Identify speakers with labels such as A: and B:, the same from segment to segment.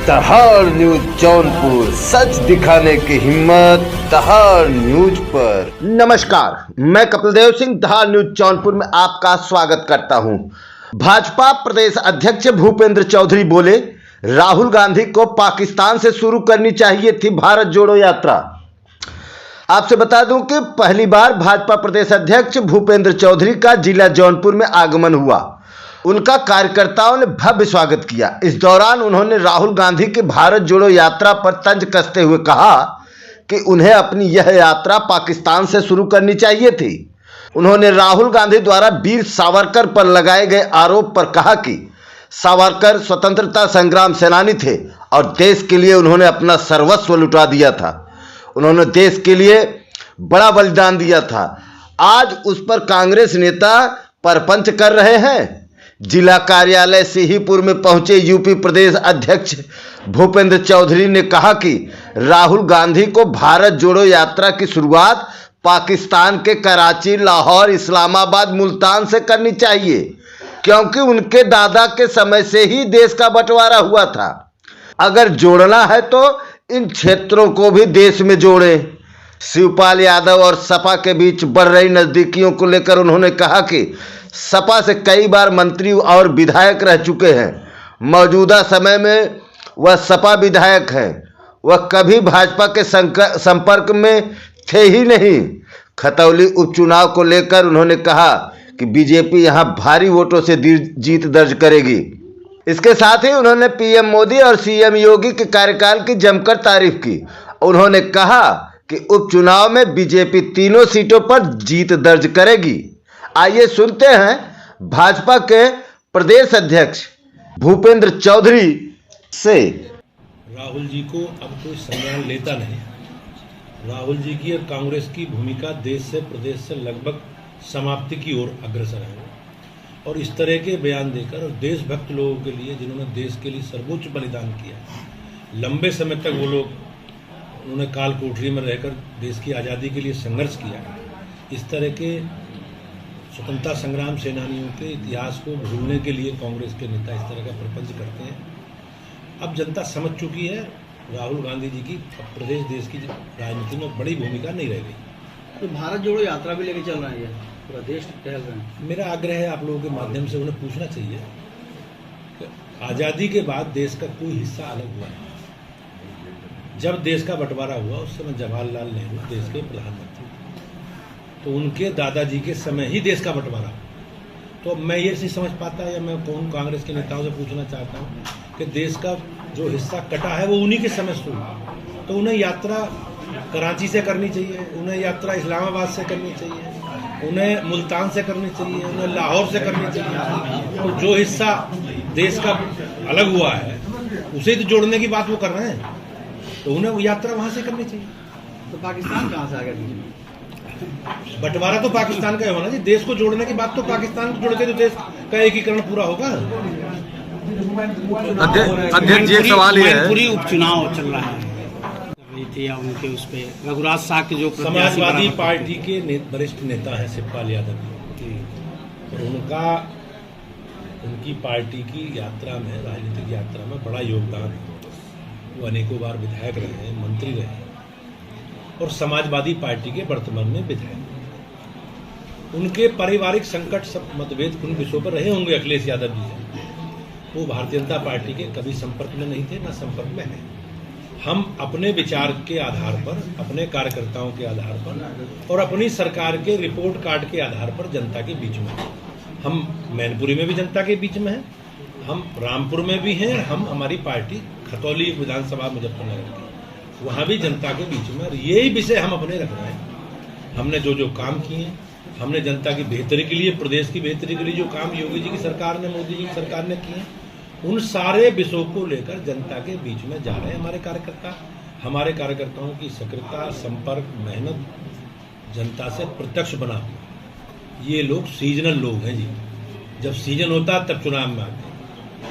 A: दहाड़ न्यूज जौनपुर, सच दिखाने की हिम्मत दहाड़ न्यूज पर। नमस्कार, मैं कपिल देव सिंह दहाड़ न्यूज जौनपुर में आपका स्वागत करता हूं। भाजपा प्रदेश अध्यक्ष भूपेंद्र चौधरी बोले, राहुल गांधी को पाकिस्तान से शुरू करनी चाहिए थी भारत जोड़ो यात्रा। आपसे बता दूं कि पहली बार भाजपा प्रदेश अध्यक्ष भूपेंद्र चौधरी का जिला जौनपुर में आगमन हुआ। उनका कार्यकर्ताओं ने भव्य स्वागत किया। इस दौरान उन्होंने राहुल गांधी की भारत जोड़ो यात्रा पर तंज कसते हुए कहा कि उन्हें अपनी यह यात्रा पाकिस्तान से शुरू करनी चाहिए थी। उन्होंने राहुल गांधी द्वारा वीर सावरकर पर लगाए गए आरोप पर कहा कि सावरकर स्वतंत्रता संग्राम सेनानी थे और देश के लिए उन्होंने अपना सर्वस्व लुटा दिया था। उन्होंने देश के लिए बड़ा बलिदान दिया था। आज उस पर कांग्रेस नेता परपंच कर रहे हैं। जिला कार्यालय सिहीपुर में पहुंचे यूपी प्रदेश अध्यक्ष भूपेंद्र चौधरी ने कहा कि राहुल गांधी को भारत जोड़ो यात्रा की शुरुआत पाकिस्तान के कराची, लाहौर, इस्लामाबाद, मुल्तान से करनी चाहिए, क्योंकि उनके दादा के समय से ही देश का बंटवारा हुआ था। अगर जोड़ना है तो इन क्षेत्रों को भी देश में जोड़ें। शिवपाल यादव और सपा के बीच बढ़ रही नजदीकियों को लेकर उन्होंने कहा कि सपा से कई बार मंत्री और विधायक रह चुके हैं। मौजूदा समय में वह सपा विधायक हैं। वह कभी भाजपा के संपर्क में थे ही नहीं। खतौली उपचुनाव को लेकर उन्होंने कहा कि बीजेपी यहां भारी वोटों से जीत दर्ज करेगी। इसके साथ ही उन्होंने पीएम मोदी और सीएम योगी के कार्यकाल की जमकर तारीफ की। उन्होंने कहा कि उपचुनाव में बीजेपी तीनों सीटों पर जीत दर्ज करेगी। आइए सुनते हैं भाजपा के प्रदेश अध्यक्ष भूपेंद्र चौधरी से।
B: राहुल जी को अब कोई संज्ञान लेता नहीं। राहुल जी की और कांग्रेस की भूमिका देश से, प्रदेश से लगभग समाप्ति की ओर अग्रसर है और इस तरह के बयान देकर और देशभक्त लोगों के लिए, जिन्होंने देश के लिए सर्वोच्च बलिदान किया, लंबे समय तक वो लोग, उन्होंने काल कोठरी में रहकर देश की आज़ादी के लिए संघर्ष किया। इस तरह के स्वतंत्रता संग्राम सेनानियों के इतिहास को भूलने के लिए कांग्रेस के नेता इस तरह का प्रपंच करते हैं। अब जनता समझ चुकी है राहुल गांधी जी की प्रदेश देश की राजनीति में बड़ी भूमिका नहीं रह गई।
C: तो भारत जोड़ो यात्रा भी लेके चल रहा है, पूरा देश टहल रहे हैं।
B: मेरा आग्रह है आप लोगों के माध्यम से उन्हें पूछना चाहिए कि आज़ादी के बाद देश का कोई हिस्सा अलग हुआ है। जब देश का बंटवारा हुआ उस समय जवाहरलाल नेहरू देश के प्रधानमंत्री, तो उनके दादाजी के समय ही देश का बंटवारा। तो मैं ये नहीं समझ पाता, या मैं कौन कांग्रेस के नेताओं से पूछना चाहता हूँ कि देश का जो हिस्सा कटा है वो उन्हीं के समय शुरू हुआ, तो उन्हें यात्रा कराची से करनी चाहिए, उन्हें यात्रा इस्लामाबाद से करनी चाहिए, उन्हें मुल्तान से करनी चाहिए, उन्हें लाहौर से करनी चाहिए। तो जो हिस्सा देश का अलग हुआ है उसे तो जोड़ने की बात वो कर रहे हैं, तो उन्हें वो यात्रा वहाँ से करनी चाहिए।
C: तो पाकिस्तान कहाँ से आ गया?
B: बंटवारा तो पाकिस्तान का होना जी। देश को जोड़ने की बात तो पाकिस्तान को जोड़ते तो देश का एकीकरण पूरा होगा।
D: अध्यक्ष जी, सवाल ये है,
C: पूरी उपचुनाव चल रहा है या उनके उस पे रघुराज शाह के जो
B: समाजवादी पार्टी के वरिष्ठ नेता हैं शिवपाल यादव जी, और उनकी पार्टी की यात्रा में, राजनीतिक यात्रा में बड़ा योगदान है। वो अनेकों बार विधायक रहे हैं, मंत्री रहे हैं और समाजवादी पार्टी के वर्तमान में विधायक। उनके पारिवारिक संकट, सब मतभेद उन विषयों पर रहे होंगे अखिलेश यादव जी से। वो भारतीय जनता पार्टी के कभी संपर्क में नहीं थे, ना संपर्क में हैं। हम अपने विचार के आधार पर, अपने कार्यकर्ताओं के आधार पर और अपनी सरकार के रिपोर्ट कार्ड के आधार पर जनता के बीच में, हम मैनपुरी में भी जनता के बीच में हैं, हम रामपुर में भी हैं, हम हमारी पार्टी खतौली विधानसभा मुजफ्फरनगर की, वहाँ भी जनता के बीच में, और यही विषय हम अपने रख रहे हैं। हमने जो जो काम किए, हमने जनता की बेहतरी के लिए, प्रदेश की बेहतरी के लिए जो काम योगी जी की सरकार ने, मोदी जी की सरकार ने किए, उन सारे विषयों को लेकर जनता के बीच में जा रहे हैं हमारे कार्यकर्ता। हमारे कार्यकर्ताओं की सक्रियता, संपर्क, मेहनत जनता से प्रत्यक्ष बना हुआ। ये लोग सीजनल लोग हैं जी। जब सीजन होता तब चुनाव में आते हैं।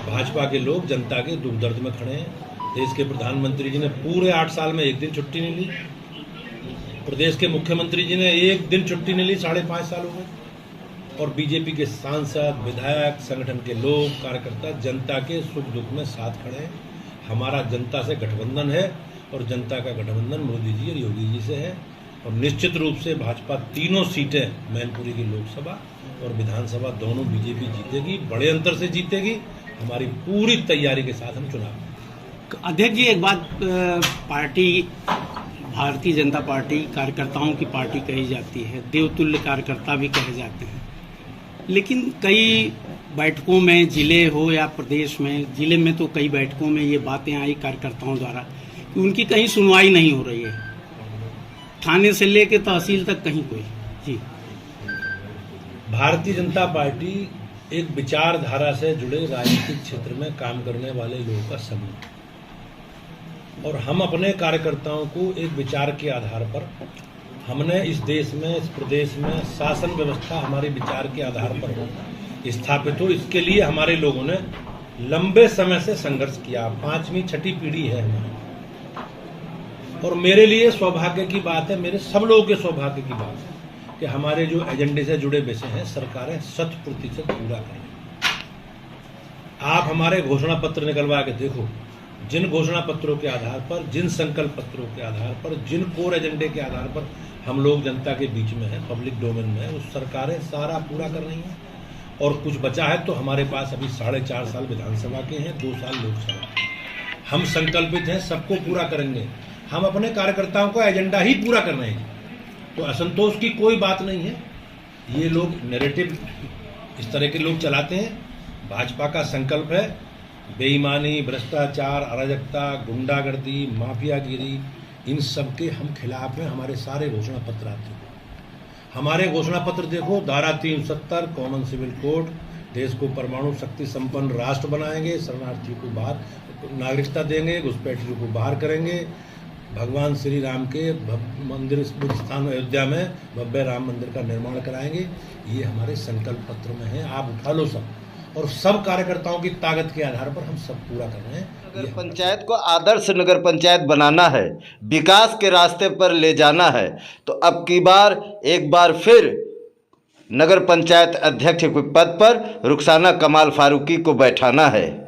B: भाजपा के लोग जनता के दुख दर्द में खड़े हैं। देश के प्रधानमंत्री जी ने पूरे 8 साल में एक दिन छुट्टी नहीं ली। प्रदेश के मुख्यमंत्री जी ने एक दिन छुट्टी नहीं ली, 5.5 साल हो गए। और बीजेपी के सांसद, विधायक, संगठन के लोग, कार्यकर्ता जनता के सुख दुख में साथ खड़े हैं। हमारा जनता से गठबंधन है और जनता का गठबंधन मोदी जी और योगी जी से है। और निश्चित रूप से भाजपा तीनों सीटें मैनपुरी की लोकसभा और विधानसभा दोनों बीजेपी जीतेगी, बड़े अंतर से जीतेगी। हमारी पूरी तैयारी के साथ हम चुनाव।
C: अध्यक्ष जी, एक बात, पार्टी भारतीय जनता पार्टी कार्यकर्ताओं की पार्टी कही जाती है, देवतुल्य कार्यकर्ता भी कहे जाते हैं, लेकिन कई बैठकों में, जिले हो या प्रदेश में, जिले में तो कई बैठकों में ये बातें आई कार्यकर्ताओं द्वारा कि उनकी कहीं सुनवाई नहीं हो रही है, थाने से लेकर तहसील तक कहीं कोई। जी,
B: भारतीय जनता पार्टी एक विचारधारा से जुड़े राजनीतिक क्षेत्र में काम करने वाले लोगों का समूह, और हम अपने कार्यकर्ताओं को एक विचार के आधार पर, हमने इस देश में, इस प्रदेश में शासन व्यवस्था हमारे विचार के आधार पर स्थापित हो, इसके लिए हमारे लोगों ने लंबे समय से संघर्ष किया। 5वीं 6ठी पीढ़ी है हमारी, और मेरे लिए सौभाग्य की बात है, मेरे सब लोगों के सौभाग्य की बात है कि हमारे जो एजेंडे से जुड़े विषय हैं सरकारें 100% पूरा करें। आप हमारे घोषणा पत्र निकलवा के देखो, जिन घोषणा पत्रों के आधार पर, जिन संकल्प पत्रों के आधार पर, जिन कोर एजेंडे के आधार पर हम लोग जनता के बीच में हैं, पब्लिक डोमेन में है, उस सरकारें सारा पूरा कर रही हैं। और कुछ बचा है तो हमारे पास अभी 4.5 साल विधानसभा के हैं, 2 साल लोकसभा के। हम संकल्पित हैं, सबको पूरा करेंगे। हम अपने कार्यकर्ताओं का एजेंडा ही पूरा कर रहे हैं, तो असंतोष की कोई बात नहीं है। ये लोग नैरेटिव इस तरह के लोग चलाते हैं। भाजपा का संकल्प है बेईमानी, भ्रष्टाचार, अराजकता, गुंडागर्दी, माफियागिरी, इन सब के हम खिलाफ हैं। हमारे सारे घोषणा पत्र आते हैं। हमारे घोषणा पत्र देखो, धारा 370 कॉमन सिविल कोड, देश को परमाणु शक्ति संपन्न राष्ट्र बनाएंगे, शरणार्थियों को बाहर नागरिकता देंगे, घुसपैठियों को बाहर करेंगे, भगवान श्री राम के मंदिर बुद्ध स्थान अयोध्या में भव्य राम मंदिर का निर्माण कराएंगे। ये हमारे संकल्प पत्र में है, आप उठा लो सब, और सब कार्यकर्ताओं की ताकत के आधार पर हम सब पूरा कर रहे हैं।
A: नगर पंचायत को आदर्श नगर पंचायत बनाना है, विकास के रास्ते पर ले जाना है, तो अब की बार एक बार फिर नगर पंचायत अध्यक्ष के पद पर रुखसाना कमाल फारूकी को बैठाना है।